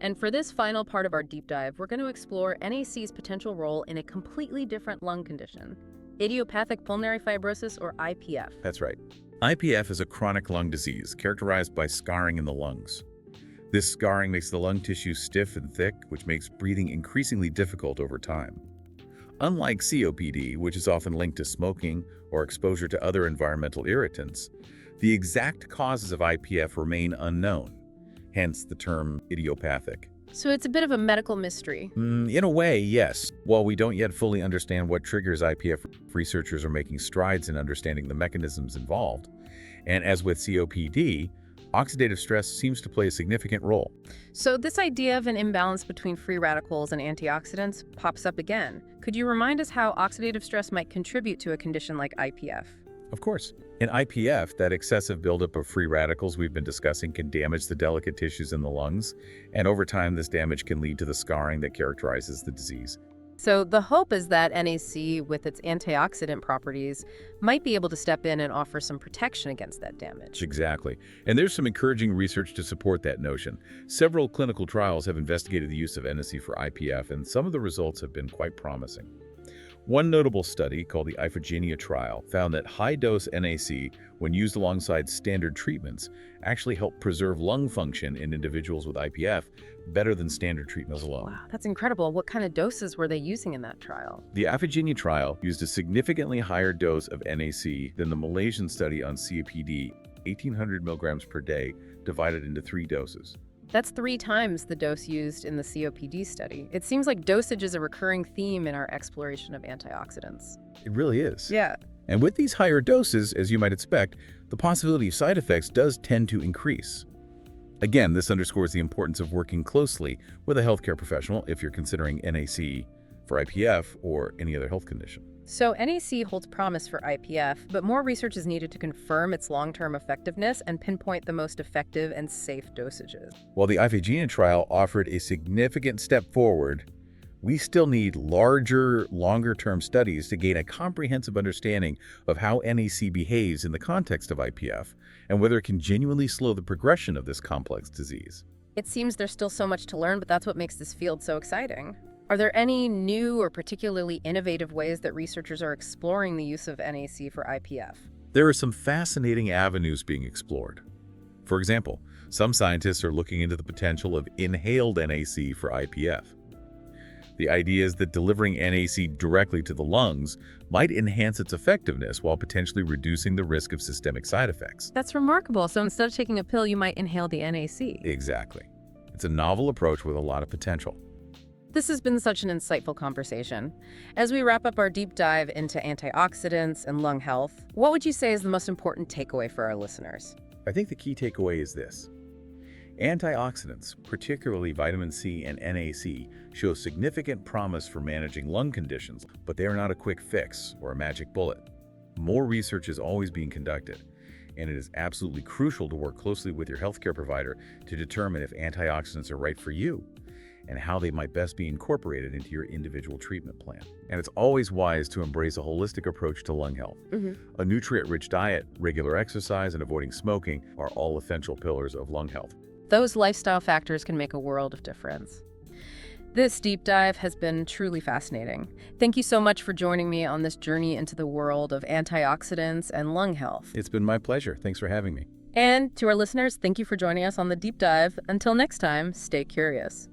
And for this final part of our deep dive, we're going to explore NAC's potential role in a completely different lung condition, Idiopathic Pulmonary Fibrosis, or IPF. That's right. IPF is a chronic lung disease characterized by scarring in the lungs. This scarring makes the lung tissue stiff and thick, which makes breathing increasingly difficult over time. Unlike COPD, which is often linked to smoking or exposure to other environmental irritants, the exact causes of IPF remain unknown, hence the term idiopathic. So it's a bit of a medical mystery. In a way, yes. While we don't yet fully understand what triggers IPF, researchers are making strides in understanding the mechanisms involved. And as with COPD, oxidative stress seems to play a significant role. So this idea of an imbalance between free radicals and antioxidants pops up again. Could you remind us how oxidative stress might contribute to a condition like IPF? Of course. In IPF, that excessive buildup of free radicals we've been discussing can damage the delicate tissues in the lungs, and over time this damage can lead to the scarring that characterizes the disease. So the hope is that NAC, with its antioxidant properties, might be able to step in and offer some protection against that damage. Exactly. And there's some encouraging research to support that notion. Several clinical trials have investigated the use of NAC for IPF, and some of the results have been quite promising. One notable study, called the Idiopathic trial, found that high-dose NAC, when used alongside standard treatments, actually helped preserve lung function in individuals with IPF better than standard treatments alone. Wow, that's incredible. What kind of doses were they using in that trial? The Idiopathic trial used a significantly higher dose of NAC than the Malaysian study on COPD, 1,800 milligrams per day, divided into 3 doses. That's 3 times the dose used in the COPD study. It seems like dosage is a recurring theme in our exploration of antioxidants. It really is. Yeah. And with these higher doses, as you might expect, the possibility of side effects does tend to increase. Again, this underscores the importance of working closely with a healthcare professional if you're considering NAC for IPF or any other health condition. So NAC holds promise for IPF, but more research is needed to confirm its long-term effectiveness and pinpoint the most effective and safe dosages. While the Idiopathic trial offered a significant step forward, we still need larger, longer-term studies to gain a comprehensive understanding of how NAC behaves in the context of IPF and whether it can genuinely slow the progression of this complex disease. It seems there's still so much to learn, but that's what makes this field so exciting. Are there any new or particularly innovative ways that researchers are exploring the use of NAC for IPF? There are some fascinating avenues being explored. For example, some scientists are looking into the potential of inhaled NAC for IPF. The idea is that delivering NAC directly to the lungs might enhance its effectiveness while potentially reducing the risk of systemic side effects. That's remarkable. So instead of taking a pill, you might inhale the NAC. Exactly. It's a novel approach with a lot of potential. This has been such an insightful conversation. As we wrap up our deep dive into antioxidants and lung health, what would you say is the most important takeaway for our listeners? I think the key takeaway is this. Antioxidants, particularly vitamin C and NAC, show significant promise for managing lung conditions, but they are not a quick fix or a magic bullet. More research is always being conducted, and it is absolutely crucial to work closely with your healthcare provider to determine if antioxidants are right for you and how they might best be incorporated into your individual treatment plan. And it's always wise to embrace a holistic approach to lung health. A nutrient-rich diet, regular exercise, and avoiding smoking are all essential pillars of lung health. Those lifestyle factors can make a world of difference. This deep dive has been truly fascinating. Thank you so much for joining me on this journey into the world of antioxidants and lung health. It's been my pleasure. Thanks for having me. And to our listeners, thank you for joining us on the deep dive. Until next time, stay curious.